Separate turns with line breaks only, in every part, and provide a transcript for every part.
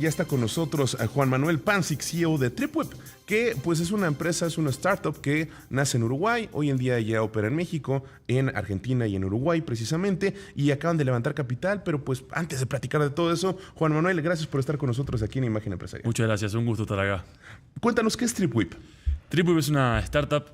Ya está con nosotros Juan Manuel Pancic, CEO de TripWeb, que pues es una empresa, es una startup que nace en Uruguay, hoy en día ya opera en México, en Argentina y en Uruguay precisamente, y acaban de levantar capital, pero pues antes de platicar de todo eso, Juan Manuel, gracias por estar con nosotros aquí en Imagen Empresarial.
Muchas gracias, un gusto estar acá.
Cuéntanos, ¿qué es TripWeb?
TripWeb es una startup,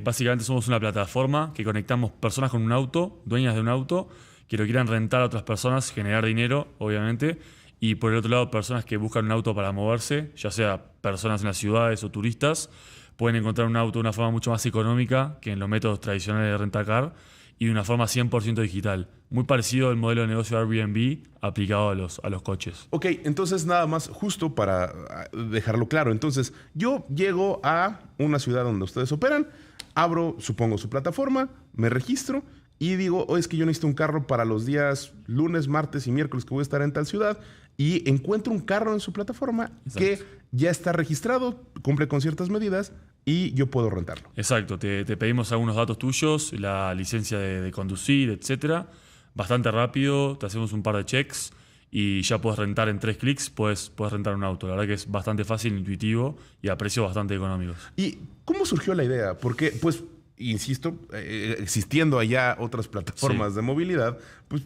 básicamente somos una plataforma que conectamos personas con un auto, dueñas de un auto, que lo quieran rentar a otras personas, generar dinero, obviamente, y por el otro lado, personas que buscan un auto para moverse, ya sea personas en las ciudades o turistas, pueden encontrar un auto de una forma mucho más económica que en los métodos tradicionales de rentacar y de una forma 100% digital. Muy parecido al modelo de negocio de Airbnb aplicado a los coches.
Ok, entonces nada más, justo para dejarlo claro. Entonces, yo llego a una ciudad donde ustedes operan, abro, supongo, su plataforma, me registro y digo, es que yo necesito un carro para los días lunes, martes y miércoles que voy a estar en tal ciudad, y encuentro un carro en su plataforma. Exacto. Que ya está registrado, cumple con ciertas medidas y yo puedo rentarlo.
Exacto, te pedimos algunos datos tuyos, la licencia de conducir, etcétera. Bastante rápido, te hacemos un par de checks y ya puedes rentar en 3 clics, puedes rentar un auto. La verdad que es bastante fácil, intuitivo y a precios bastante económicos.
¿Y cómo surgió la idea? Porque, pues, insisto, existiendo allá otras plataformas de movilidad, pues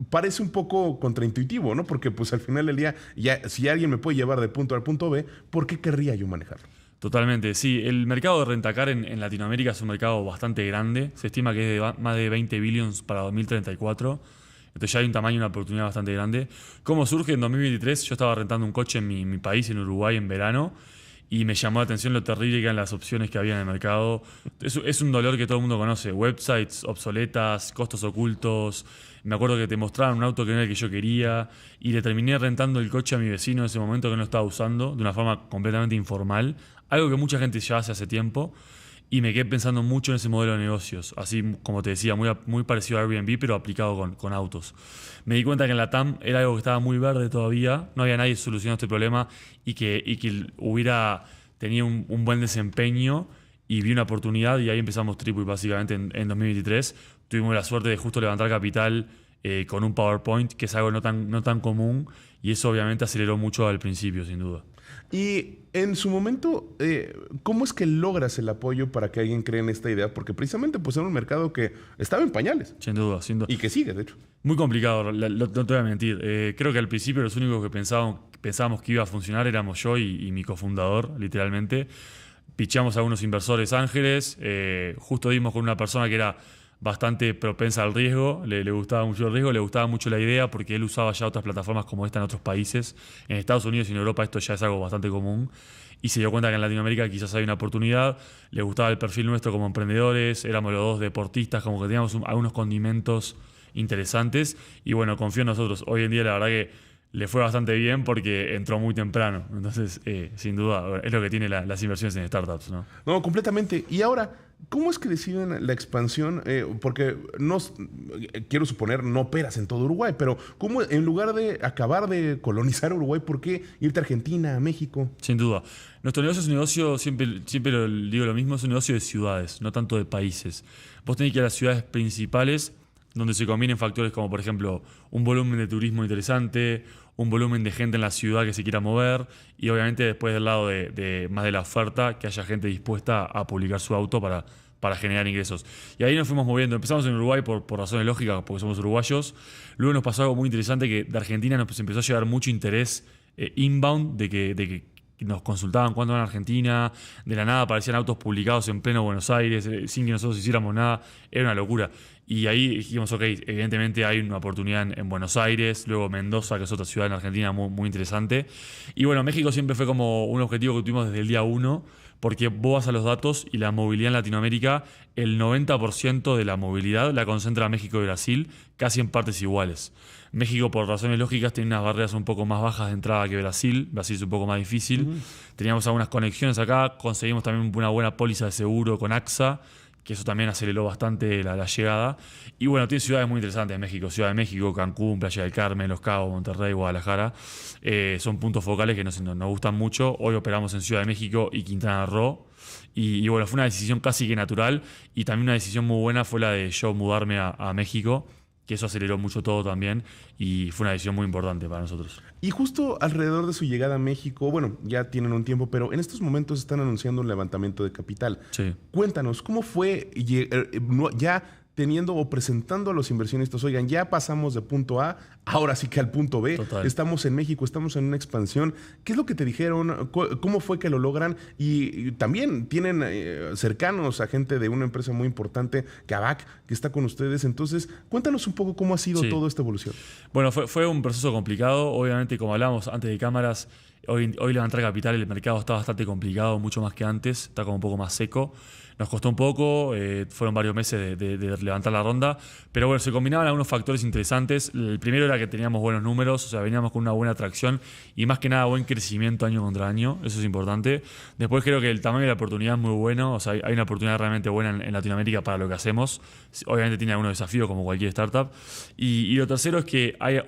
parece un poco contraintuitivo, ¿no? Porque pues al final del día, ya, si alguien me puede llevar de punto A al punto B, ¿por qué querría yo manejarlo?
Totalmente, sí. El mercado de rentacar en Latinoamérica es un mercado bastante grande. Se estima que es de más de 20 billions para 2034. Entonces ya hay un tamaño y una oportunidad bastante grande. ¿Cómo surge? En 2023 yo estaba rentando un coche en mi país, en Uruguay, en verano. Y me llamó la atención lo terrible que eran las opciones que había en el mercado. Es un dolor que todo el mundo conoce. Websites obsoletas, costos ocultos. Me acuerdo que te mostraban un auto que no era el que yo quería. Y le terminé rentando el coche a mi vecino en ese momento que no estaba usando, de una forma completamente informal. Algo que mucha gente ya hace tiempo. Y me quedé pensando mucho en ese modelo de negocios. Así como te decía, muy parecido a Airbnb, pero aplicado con autos. Me di cuenta que en la TAM era algo que estaba muy verde todavía. No había nadie solucionando este problema y que tenía un buen desempeño. Y vi una oportunidad y ahí empezamos TripWeb básicamente en 2023. Tuvimos la suerte de justo levantar capital con un PowerPoint, que es algo no tan común. Y eso obviamente aceleró mucho al principio, sin duda.
Y en su momento, ¿cómo es que logras el apoyo para que alguien cree en esta idea? Porque precisamente pues era un mercado que estaba en pañales.
Sin duda.
Y que sigue, de hecho.
Muy complicado, no te voy a mentir. Creo que al principio los únicos que pensábamos que iba a funcionar éramos yo y mi cofundador, literalmente. Pichamos a algunos inversores ángeles. Justo dimos con una persona que era bastante propensa al riesgo, le gustaba mucho el riesgo, le gustaba mucho la idea porque él usaba ya otras plataformas como esta en otros países. En Estados Unidos y en Europa esto ya es algo bastante común y se dio cuenta que en Latinoamérica quizás hay una oportunidad. Le gustaba el perfil nuestro como emprendedores, éramos los dos deportistas, como que teníamos algunos condimentos interesantes y bueno, confió en nosotros. Hoy en día la verdad que le fue bastante bien porque entró muy temprano. Entonces, sin duda, es lo que tiene las inversiones en startups, ¿no?
No, completamente. Y ahora, ¿cómo es que deciden la expansión? Porque quiero suponer, no operas en todo Uruguay, pero ¿cómo en lugar de acabar de colonizar Uruguay, por qué irte a Argentina, a México?
Sin duda. Nuestro negocio es un negocio, siempre digo lo mismo, es un negocio de ciudades, no tanto de países. Vos tenés que ir a las ciudades principales donde se combinen factores como, por ejemplo, un volumen de turismo interesante, un volumen de gente en la ciudad que se quiera mover y obviamente después del lado más de la oferta, que haya gente dispuesta a publicar su auto para generar ingresos. Y ahí nos fuimos moviendo. Empezamos en Uruguay por razones lógicas, porque somos uruguayos. Luego nos pasó algo muy interesante, que de Argentina nos empezó a llegar mucho interés inbound de que nos consultaban cuándo van a Argentina. De la nada aparecían autos publicados en pleno Buenos Aires, sin que nosotros hiciéramos nada. Era una locura. Y ahí dijimos, ok, evidentemente hay una oportunidad en Buenos Aires, luego Mendoza, que es otra ciudad en Argentina muy, muy interesante. Y bueno, México siempre fue como un objetivo que tuvimos desde el día 1, porque vos vas a los datos y la movilidad en Latinoamérica, el 90% de la movilidad la concentra México y Brasil, casi en partes iguales. México, por razones lógicas, tiene unas barreras un poco más bajas de entrada que Brasil. Brasil es un poco más difícil. Teníamos algunas conexiones acá, conseguimos también una buena póliza de seguro con AXA, que eso también aceleró bastante la llegada. Y bueno, tiene ciudades muy interesantes en México. Ciudad de México, Cancún, Playa del Carmen, Los Cabos, Monterrey, Guadalajara. Son puntos focales que nos gustan mucho. Hoy operamos en Ciudad de México y Quintana Roo. Y bueno, fue una decisión casi que natural. Y también una decisión muy buena fue la de yo mudarme a México. que eso aceleró mucho todo también y fue una decisión muy importante para nosotros.
Y justo alrededor de su llegada a México, bueno, ya tienen un tiempo, pero en estos momentos están anunciando un levantamiento de capital.
Sí.
Cuéntanos, ¿cómo fue ya teniendo o presentando a los inversionistas? Oigan, ya pasamos de punto A, ahora sí que al punto B.
Total.
Estamos en México, estamos en una expansión. ¿Qué es lo que te dijeron? ¿Cómo fue que lo logran? Y también tienen cercanos a gente de una empresa muy importante, Kavak, que está con ustedes. Entonces, cuéntanos un poco cómo ha sido toda esta evolución.
Bueno, fue un proceso complicado. Obviamente, como hablamos antes de cámaras, hoy levantar capital, el mercado está bastante complicado, mucho más que antes, está como un poco más seco. Nos costó un poco, fueron varios meses de levantar la ronda, pero bueno, se combinaban algunos factores interesantes. El primero era que teníamos buenos números, o sea, veníamos con una buena atracción y más que nada buen crecimiento año contra año, eso es importante. Después creo que el tamaño de la oportunidad es muy bueno, o sea, hay una oportunidad realmente buena en Latinoamérica para lo que hacemos. Obviamente tiene algunos desafíos como cualquier startup. Y lo tercero es que hay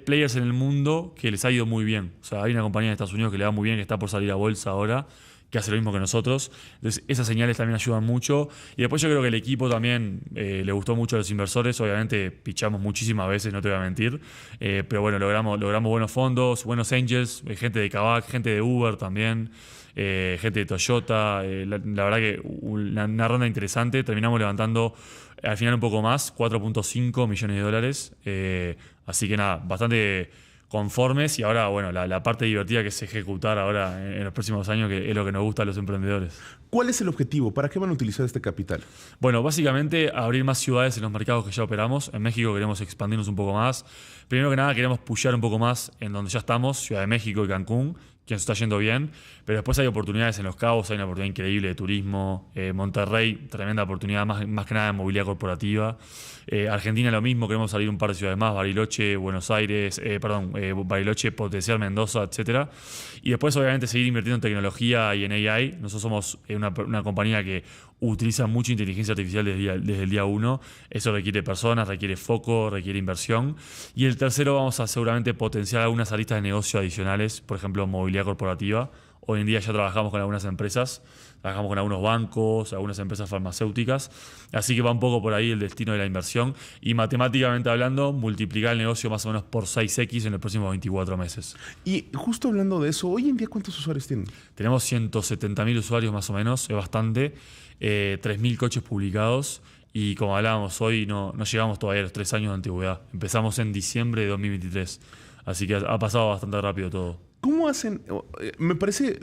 players en el mundo que les ha ido muy bien. O sea, hay una compañía en Estados Unidos que le va muy bien, que está por salir a bolsa ahora, que hace lo mismo que nosotros. Entonces, esas señales también ayudan mucho. Y después yo creo que el equipo también le gustó mucho a los inversores. Obviamente pichamos muchísimas veces, no te voy a mentir. Pero bueno, logramos buenos fondos, buenos angels, gente de Kavak, gente de Uber también, gente de Toyota. La verdad que una ronda interesante. Terminamos levantando al final un poco más, $4.5 millones. Así que nada, bastante conformes y ahora, bueno, la parte divertida que es ejecutar ahora en los próximos años, que es lo que nos gusta a los emprendedores.
¿Cuál es el objetivo? ¿Para qué van a utilizar este capital?
Bueno, básicamente abrir más ciudades en los mercados que ya operamos. En México queremos expandirnos un poco más. Primero que nada queremos pushear un poco más en donde ya estamos, Ciudad de México y Cancún, que nos está yendo bien, pero después hay oportunidades en Los Cabos, hay una oportunidad increíble de turismo, Monterrey, tremenda oportunidad, más que nada de movilidad corporativa, Argentina lo mismo, queremos salir un par de ciudades más, Bariloche, Buenos Aires, Bariloche, potenciar Mendoza, etcétera. Y después obviamente seguir invirtiendo en tecnología y en AI. Nosotros somos una compañía que utiliza mucha inteligencia artificial desde el día uno. Eso requiere personas, requiere foco, requiere inversión. Y el tercero, vamos a seguramente potenciar algunas aristas de negocio adicionales, por ejemplo, movilidad corporativa. Hoy en día ya trabajamos con algunas empresas, trabajamos con algunos bancos, algunas empresas farmacéuticas. Así que va un poco por ahí el destino de la inversión. Y matemáticamente hablando, multiplicar el negocio más o menos por 6x en los próximos 24 meses.
Y justo hablando de eso, hoy en día, ¿cuántos usuarios tienen?
Tenemos 170.000 usuarios más o menos, es bastante. 3.000 coches publicados. Y como hablábamos hoy, no llegamos todavía a los 3 años de antigüedad. Empezamos en diciembre de 2023. Así que ha pasado bastante rápido todo.
¿Cómo hacen? Me parece,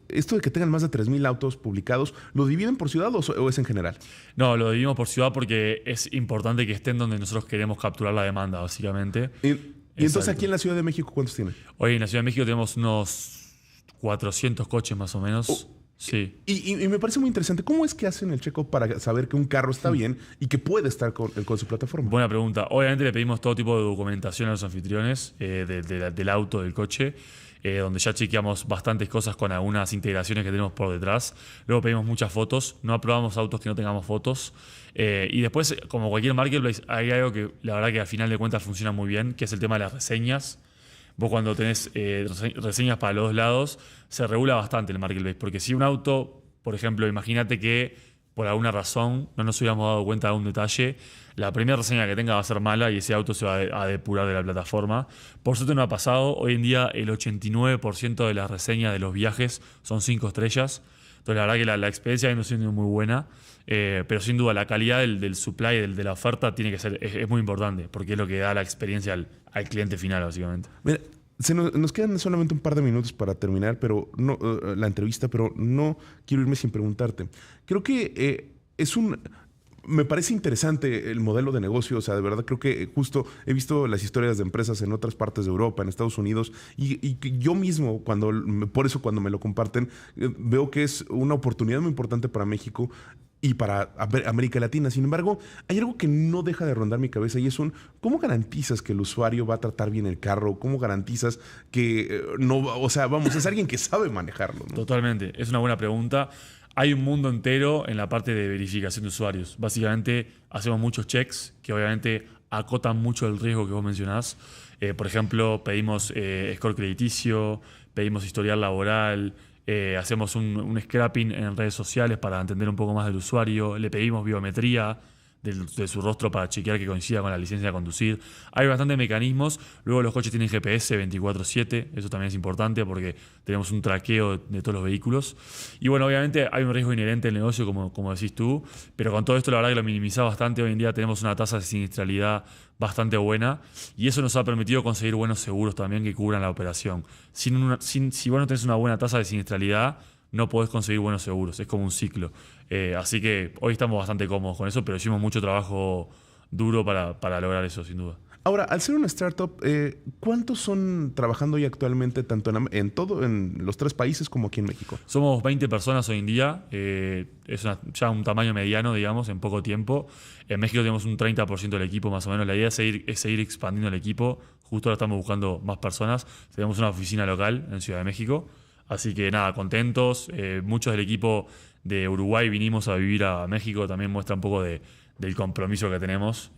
esto de que tengan más de 3.000 autos publicados, ¿lo dividen por ciudad o es en general?
No, lo dividimos por ciudad porque es importante que estén donde nosotros queremos capturar la demanda, básicamente.
Y entonces aquí en la Ciudad de México, ¿cuántos tienen?
Hoy en la Ciudad de México tenemos unos 400 coches más o menos. Sí.
Y me parece muy interesante. ¿Cómo es que hacen el check-up para saber que un carro está bien y que puede estar con su plataforma?
Buena pregunta. Obviamente le pedimos todo tipo de documentación a los anfitriones del auto, del coche, donde ya chequeamos bastantes cosas con algunas integraciones que tenemos por detrás. Luego pedimos muchas fotos. No aprobamos autos que no tengamos fotos. Y después, como cualquier marketplace, hay algo que la verdad que al final de cuentas funciona muy bien, que es el tema de las reseñas. Vos cuando tenés reseñas para los dos lados, se regula bastante el marketplace. Porque si un auto, por ejemplo, imagínate que por alguna razón no nos hubiéramos dado cuenta de un detalle, la primera reseña que tenga va a ser mala y ese auto se va a depurar de la plataforma. Por suerte no ha pasado. Hoy en día el 89% de las reseñas de los viajes son 5 estrellas. Entonces la verdad que la experiencia viene siendo muy buena. Pero sin duda la calidad del supply, de la oferta, tiene que ser, es muy importante, porque es lo que da la experiencia al cliente final, básicamente.
Mira, nos quedan solamente un par de minutos para terminar la entrevista, pero no quiero irme sin preguntarte. Creo que me parece interesante el modelo de negocio. O sea, de verdad creo que justo he visto las historias de empresas en otras partes de Europa, en Estados Unidos, y yo mismo, por eso cuando me lo comparten, veo que es una oportunidad muy importante para México y para América Latina. Sin embargo, hay algo que no deja de rondar mi cabeza y es ¿cómo garantizas que el usuario va a tratar bien el carro? ¿Cómo garantizas que no, o sea, vamos, es alguien que sabe manejarlo, ¿no?
Totalmente, es una buena pregunta. Hay un mundo entero en la parte de verificación de usuarios. Básicamente hacemos muchos checks que obviamente acotan mucho el riesgo que vos mencionás. Por ejemplo, pedimos score crediticio, pedimos historial laboral, hacemos un scrapping en redes sociales para entender un poco más del usuario, le pedimos biometría de su rostro para chequear que coincida con la licencia de conducir. Hay bastantes mecanismos. Luego los coches tienen GPS 24/7. Eso también es importante porque tenemos un traqueo de todos los vehículos. Y bueno, obviamente hay un riesgo inherente al negocio, como decís tú, pero con todo esto la verdad que lo minimiza bastante. Hoy en día tenemos una tasa de siniestralidad bastante buena y eso nos ha permitido conseguir buenos seguros también que cubran la operación. Si vos no tenés una buena tasa de siniestralidad, no podés conseguir buenos seguros. Es como un ciclo. Así que hoy estamos bastante cómodos con eso, pero hicimos mucho trabajo duro para lograr eso, sin duda.
Ahora, al ser una startup, ¿cuántos son trabajando hoy actualmente tanto en los 3 países como aquí en México?
Somos 20 personas hoy en día. Ya un tamaño mediano, digamos, en poco tiempo. En México tenemos un 30% del equipo más o menos. La idea es seguir expandiendo el equipo. Justo ahora estamos buscando más personas. Tenemos una oficina local en Ciudad de México. Así que nada, contentos. Muchos del equipo de Uruguay vinimos a vivir a México. También muestra un poco del compromiso que tenemos.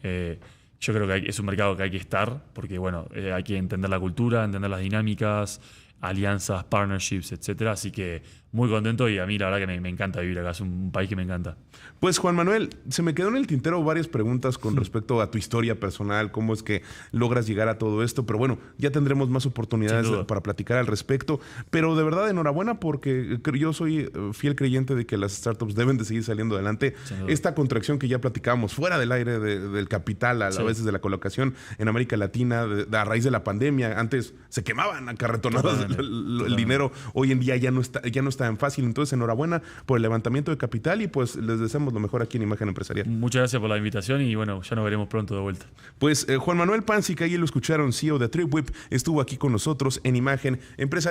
Yo creo que es un mercado que hay que estar porque bueno, hay que entender la cultura, entender las dinámicas, alianzas, partnerships, etcétera. Así que muy contento y a mí la verdad que me encanta vivir acá. Es un país que me encanta.
Pues Juan Manuel, se me quedó en el tintero varias preguntas con respecto a tu historia personal, cómo es que logras llegar a todo esto, pero bueno, ya tendremos más oportunidades para platicar al respecto. Pero de verdad, enhorabuena porque yo soy fiel creyente de que las startups deben de seguir saliendo adelante. Esta contracción que ya platicábamos fuera del aire del capital, a veces de la colocación en América Latina, a raíz de la pandemia, antes se quemaban acarretonadas el dinero, hoy en día ya no está tan fácil. Entonces, enhorabuena por el levantamiento de capital y pues les deseamos lo mejor aquí en Imagen Empresarial.
Muchas gracias por la invitación y bueno, ya nos veremos pronto de vuelta.
Pues Juan Manuel Panzi, que ahí lo escucharon, CEO de TripWhip, estuvo aquí con nosotros en Imagen Empresarial.